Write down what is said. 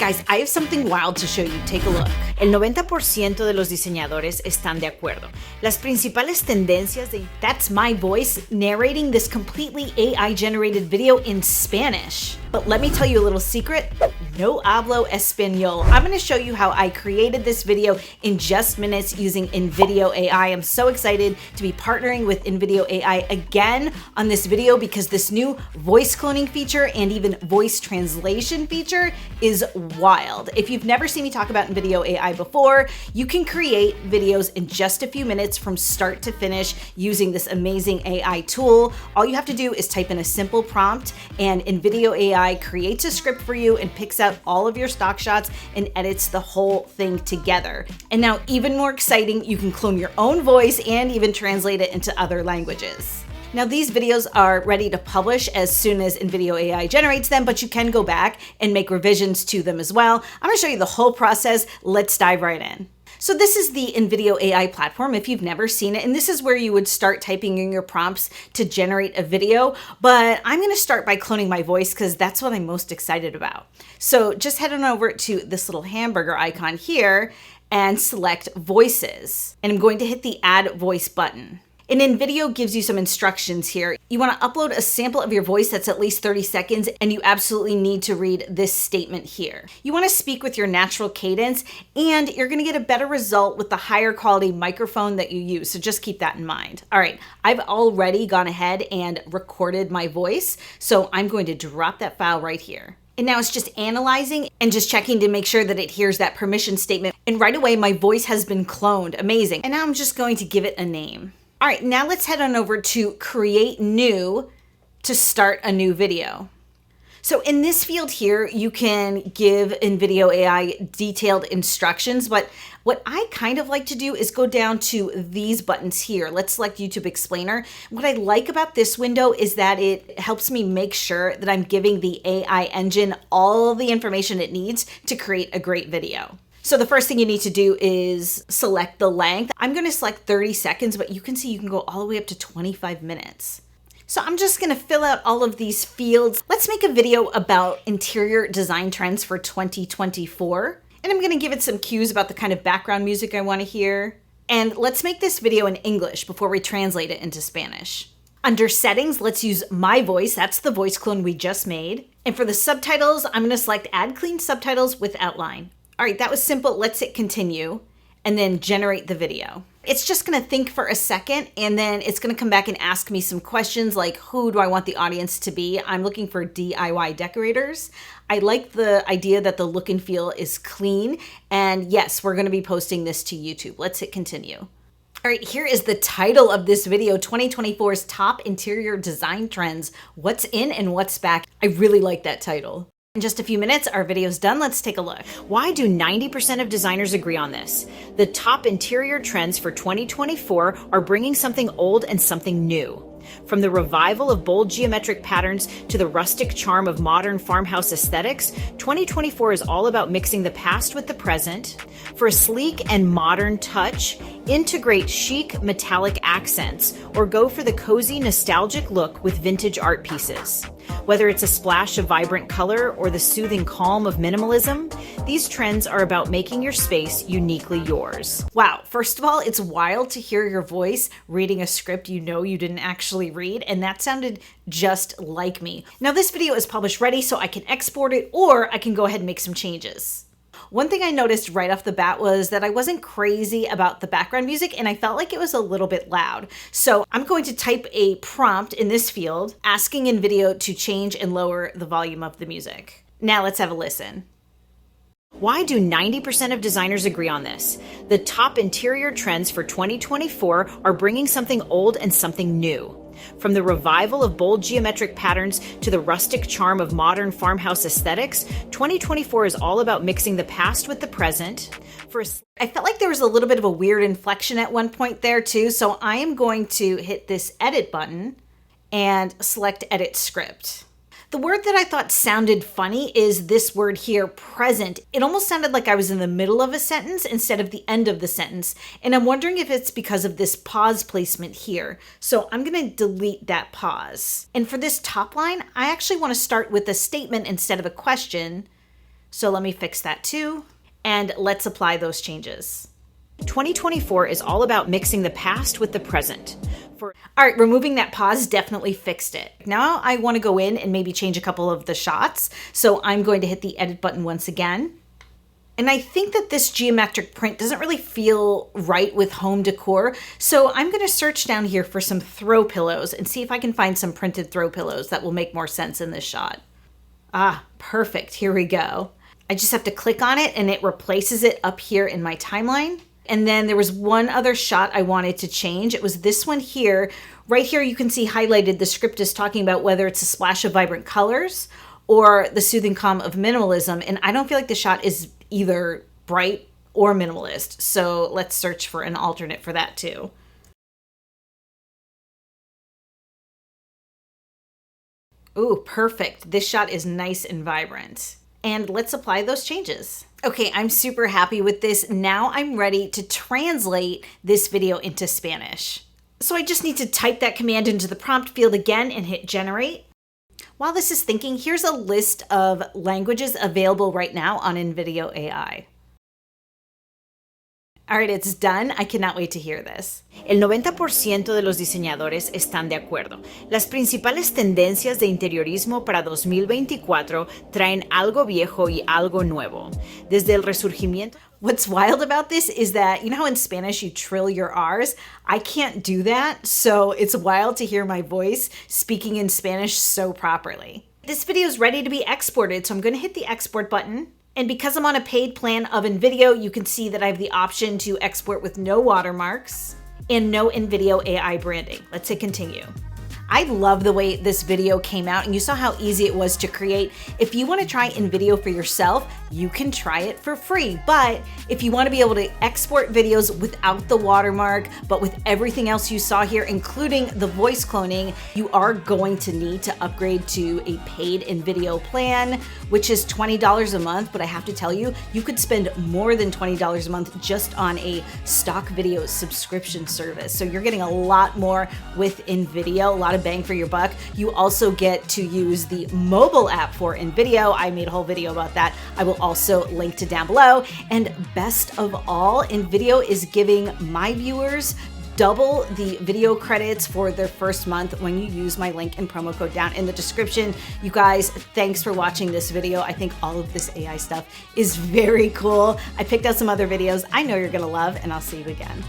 Guys, I have something wild to show you. Take a look. El 90% de los diseñadores están de acuerdo. Las principales tendencias de that's my voice narrating this completely AI-generated video in Spanish. But let me tell you a little secret. No hablo español. I'm going to show you how I created this video in just minutes using InVideo AI. I'm so excited to be partnering with InVideo AI again on this video because this new voice cloning feature and even voice translation feature is wild. If you've never seen me talk about InVideo AI before, you can create videos in just a few minutes from start to finish using this amazing AI tool. All you have to do is type in a simple prompt and InVideo AI creates a script for you and picks out all of your stock shots and edits the whole thing together. And now, even more exciting, you can clone your own voice and even translate it into other languages. Now, these videos are ready to publish as soon as InVideo AI generates them, but you can go back and make revisions to them as well. I'm going to show you the whole process. Let's dive right in. So this is the InVideo AI platform if you've never seen it, and this is where you would start typing in your prompts to generate a video, but I'm gonna start by cloning my voice because that's what I'm most excited about. So just head on over to this little hamburger icon here and select voices, and I'm going to hit the add voice button. And InVideo gives you some instructions here. You want to upload a sample of your voice that's at least 30 seconds, and you absolutely need to read this statement here. You want to speak with your natural cadence, and you're going to get a better result with the higher quality microphone that you use, so just keep that in mind. All right, I've already gone ahead and recorded my voice, so I'm going to drop that file right here. And now it's just analyzing and just checking to make sure that it hears that permission statement. And right away, my voice has been cloned. Amazing. And now I'm just going to give it a name. All right, now let's head on over to Create New to start a new video. So in this field here, you can give InVideo AI detailed instructions, but what I kind of like to do is go down to these buttons here. Let's select YouTube Explainer. What I like about this window is that it helps me make sure that I'm giving the AI engine all of the information it needs to create a great video. So the first thing you need to do is select the length. I'm going to select 30 seconds, but you can see you can go all the way up to 25 minutes. So I'm just going to fill out all of these fields. Let's make a video about interior design trends for 2024. And I'm going to give it some cues about the kind of background music I want to hear. And let's make this video in English before we translate it into Spanish. Under settings, let's use my voice. That's the voice clone we just made. And for the subtitles, I'm going to select add clean subtitles with outline. All right, that was simple. Let's hit continue and then generate the video. It's just gonna think for a second and then it's gonna come back and ask me some questions like who do I want the audience to be? I'm looking for DIY decorators. I like the idea that the look and feel is clean. And yes, we're gonna be posting this to YouTube. Let's hit continue. All right, here is the title of this video, 2024's Top Interior Design Trends, What's In and What's Back. I really like that title. In just a few minutes, our video's done. Let's take a look. Why do 90% of designers agree on this? The top interior trends for 2024 are bringing something old and something new. From the revival of bold geometric patterns to the rustic charm of modern farmhouse aesthetics, 2024 is all about mixing the past with the present. For a sleek and modern touch, integrate chic metallic accents or go for the cozy nostalgic look with vintage art pieces. Whether it's a splash of vibrant color or the soothing calm of minimalism, these trends are about making your space uniquely yours. Wow, first of all, it's wild to hear your voice reading a script you know you didn't actually read, and that sounded just like me. Now this video is published ready, so I can export it or I can go ahead and make some changes. One thing I noticed right off the bat was that I wasn't crazy about the background music and I felt like it was a little bit loud. So I'm going to type a prompt in this field asking InVideo to change and lower the volume of the music. Now let's have a listen. Why do 90% of designers agree on this? The top interior trends for 2024 are bringing something old and something new. From the revival of bold geometric patterns to the rustic charm of modern farmhouse aesthetics, 2024 is all about mixing the past with the present. I felt like there was a little bit of a weird inflection at one point there too, so I am going to hit this edit button and select edit script. The word that I thought sounded funny is this word here, present. It almost sounded like I was in the middle of a sentence instead of the end of the sentence. And I'm wondering if it's because of this pause placement here. So I'm going to delete that pause. And for this top line, I actually want to start with a statement instead of a question. So let me fix that too. And let's apply those changes. 2024 is all about mixing the past with the present. All right, removing that pause definitely fixed it. Now I want to go in and maybe change a couple of the shots. So I'm going to hit the edit button once again. And I think that this geometric print doesn't really feel right with home decor. So I'm going to search down here for some throw pillows and see if I can find some printed throw pillows that will make more sense in this shot. Ah, perfect. Here we go. I just have to click on it and it replaces it up here in my timeline. And then there was one other shot I wanted to change. It was this one here. Right here you can see highlighted the script is talking about whether it's a splash of vibrant colors or the soothing calm of minimalism. And I don't feel like the shot is either bright or minimalist. So let's search for an alternate for that too. Ooh, perfect. This shot is nice and vibrant. And let's apply those changes. Okay, I'm super happy with this. Now I'm ready to translate this video into Spanish. So I just need to type that command into the prompt field again and hit generate. While this is thinking, here's a list of languages available right now on InVideo AI. All right, it's done. I cannot wait to hear this. El 90% de los diseñadores están de acuerdo. Las principales tendencias de interiorismo para 2024 traen algo viejo y algo nuevo. Desde el resurgimiento. What's wild about this is that, you know how in Spanish you trill your R's? I can't do that, so it's wild to hear my voice speaking in Spanish so properly. This video is ready to be exported, so I'm going to hit the export button. And because I'm on a paid plan of InVideo, you can see that I have the option to export with no watermarks and no InVideo AI branding. Let's hit continue. I love the way this video came out, and you saw how easy it was to create. If you want to try InVideo for yourself, you can try it for free. But if you want to be able to export videos without the watermark, but with everything else you saw here, including the voice cloning, you are going to need to upgrade to a paid InVideo plan, which is $20 a month. But I have to tell you, you could spend more than $20 a month just on a stock video subscription service. So you're getting a lot more with InVideo, a lot of bang for your buck. You also get to use the mobile app for InVideo. I made a whole video about that. I will also link to down below. And best of all, InVideo is giving my viewers double the video credits for their first month when you use my link and promo code down in the description. You guys, thanks for watching this video. I think all of this AI stuff is very cool. I picked out some other videos I know you're gonna love, and I'll see you again.